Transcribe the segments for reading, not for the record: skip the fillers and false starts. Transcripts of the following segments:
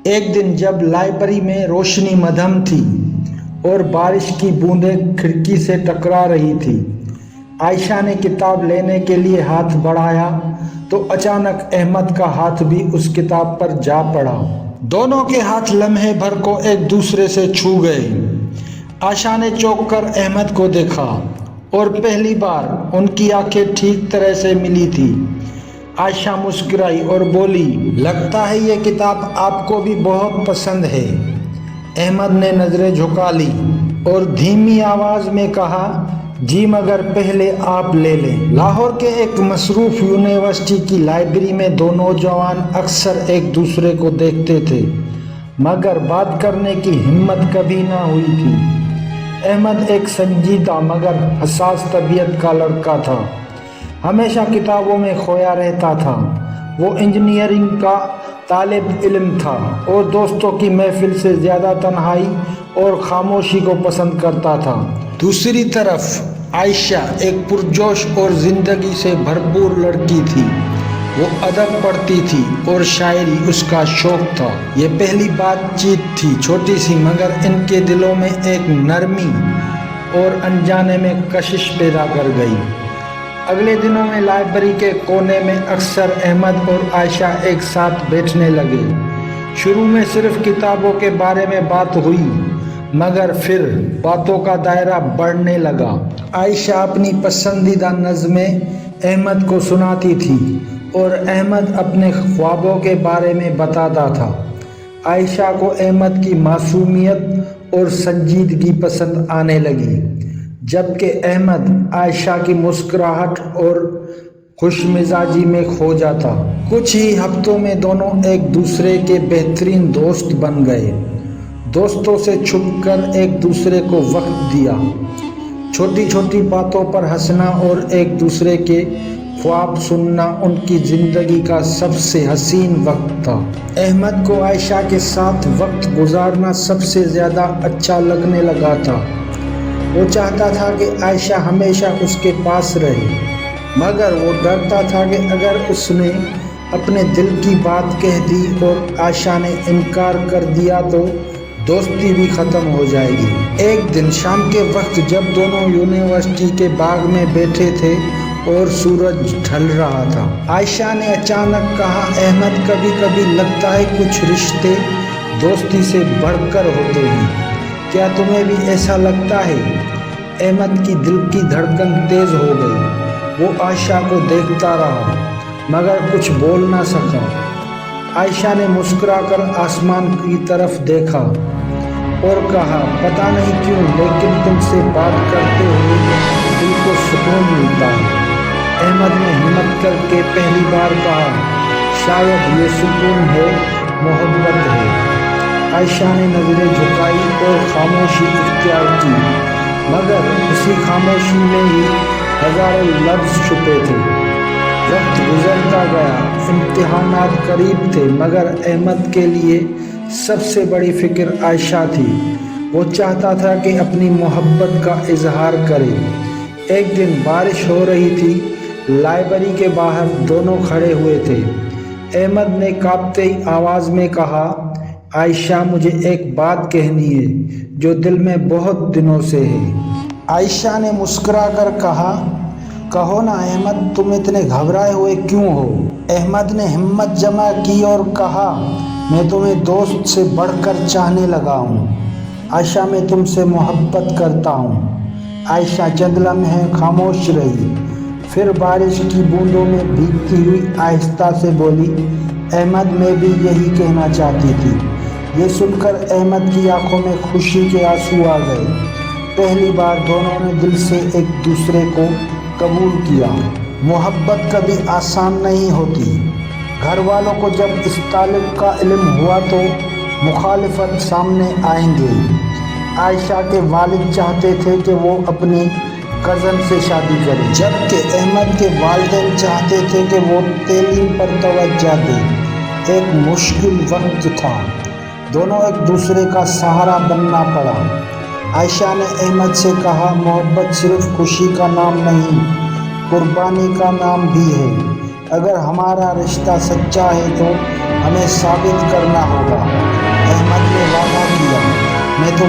ایک دن جب لائبریری میں روشنی مدھم تھی اور بارش کی بوندیں کھڑکی سے ٹکرا رہی تھی، عائشہ نے کتاب لینے کے لیے ہاتھ بڑھایا تو اچانک احمد کا ہاتھ بھی اس کتاب پر جا پڑا۔ دونوں کے ہاتھ لمحے بھر کو ایک دوسرے سے چھو گئے۔ عائشہ نے چونک کر احمد کو دیکھا اور پہلی بار ان کی آنکھیں ٹھیک طرح سے ملی تھی۔ عائشہ مسکرائی اور بولی، لگتا ہے یہ کتاب آپ کو بھی بہت پسند ہے۔ احمد نے نظریں جھکا لی اور دھیمی آواز میں کہا، جی مگر پہلے آپ لے لیں۔ لاہور کے ایک مصروف یونیورسٹی کی لائبریری میں دو نوجوان اکثر ایک دوسرے کو دیکھتے تھے، مگر بات کرنے کی ہمت کبھی نہ ہوئی تھی۔ احمد ایک سنجیدہ مگر حساس طبیعت کا لڑکا تھا، ہمیشہ کتابوں میں کھویا رہتا تھا۔ وہ انجینئرنگ کا طالب علم تھا اور دوستوں کی محفل سے زیادہ تنہائی اور خاموشی کو پسند کرتا تھا۔ دوسری طرف عائشہ ایک پرجوش اور زندگی سے بھرپور لڑکی تھی۔ وہ ادب پڑھتی تھی اور شاعری اس کا شوق تھا۔ یہ پہلی بات چیت تھی، چھوٹی سی، مگر ان کے دلوں میں ایک نرمی اور انجانے میں کشش پیدا کر گئی۔ اگلے دنوں میں لائبریری کے کونے میں اکثر احمد اور عائشہ ایک ساتھ بیٹھنے لگے۔ شروع میں صرف کتابوں کے بارے میں بات ہوئی، مگر پھر باتوں کا دائرہ بڑھنے لگا۔ عائشہ اپنی پسندیدہ نظمیں احمد کو سناتی تھی اور احمد اپنے خوابوں کے بارے میں بتاتا تھا۔ عائشہ کو احمد کی معصومیت اور سنجیدگی پسند آنے لگی، جبکہ احمد عائشہ کی مسکراہٹ اور خوش مزاجی میں کھو جاتا۔ کچھ ہی ہفتوں میں دونوں ایک دوسرے کے بہترین دوست بن گئے۔ دوستوں سے چھپ کر ایک دوسرے کو وقت دیا، چھوٹی چھوٹی باتوں پر ہنسنا اور ایک دوسرے کے خواب سننا ان کی زندگی کا سب سے حسین وقت تھا۔ احمد کو عائشہ کے ساتھ وقت گزارنا سب سے زیادہ اچھا لگنے لگا تھا۔ وہ چاہتا تھا کہ عائشہ ہمیشہ اس کے پاس رہے، مگر وہ ڈرتا تھا کہ اگر اس نے اپنے دل کی بات کہہ دی اور عائشہ نے انکار کر دیا تو دوستی بھی ختم ہو جائے گی۔ ایک دن شام کے وقت جب دونوں یونیورسٹی کے باغ میں بیٹھے تھے اور سورج ڈھل رہا تھا، عائشہ نے اچانک کہا، احمد کبھی کبھی لگتا ہے کچھ رشتے دوستی سے بڑھ کر ہوتے ہیں، کیا تمہیں بھی ایسا لگتا ہے؟ احمد کی دل کی دھڑکن تیز ہو گئی۔ وہ عائشہ کو دیکھتا رہا مگر کچھ بول نہ سکا۔ عائشہ نے مسکرا کر آسمان کی طرف دیکھا اور کہا، پتہ نہیں کیوں لیکن تم سے بات کرتے ہوئے دل کو سکون ملتا ہے۔ احمد نے ہمت کر کے پہلی بار کہا، شاید یہ سکون ہے، محبت ہے۔ عائشہ نے نظریں جھکائی اور خاموشی اختیار کی، مگر اسی خاموشی میں ہی ہزاروں لفظ چھپے تھے۔ وقت گزرتا گیا، امتحانات قریب تھے، مگر احمد کے لیے سب سے بڑی فکر عائشہ تھی۔ وہ چاہتا تھا کہ اپنی محبت کا اظہار کرے۔ ایک دن بارش ہو رہی تھی، لائبریری کے باہر دونوں کھڑے ہوئے تھے۔ احمد نے کانپتی آواز میں کہا، عائشہ مجھے ایک بات کہنی ہے جو دل میں بہت دنوں سے ہے۔ عائشہ نے مسکرا کر کہا، کہو نا احمد، تم اتنے گھبرائے ہوئے کیوں ہو؟ احمد نے ہمت جمع کی اور کہا، میں تمہیں دوست سے بڑھ کر چاہنے لگا ہوں۔ عائشہ میں تم سے محبت کرتا ہوں۔ عائشہ چند لمحے خاموش رہی، پھر بارش کی بوندوں میں بھیگتی ہوئی آہستہ سے بولی، احمد میں بھی یہی کہنا چاہتی تھی۔ یہ سن کر احمد کی آنکھوں میں خوشی کے آنسو آ گئے۔ پہلی بار دونوں نے دل سے ایک دوسرے کو قبول کیا۔ محبت کبھی آسان نہیں ہوتی۔ گھر والوں کو جب اس تعلق کا علم ہوا تو مخالفت سامنے آئیں گے۔ عائشہ کے والد چاہتے تھے کہ وہ اپنی کزن سے شادی کرے، جبکہ احمد کے والدین چاہتے تھے کہ وہ تعلیم پر توجہ دیں۔ ایک مشکل وقت تھا، دونوں ایک دوسرے کا سہارا بننا پڑا۔ عائشہ نے احمد سے کہا، محبت صرف خوشی کا نام نہیں، قربانی کا نام بھی ہے۔ اگر ہمارا رشتہ سچا ہے تو ہمیں ثابت کرنا ہوگا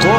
2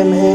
MA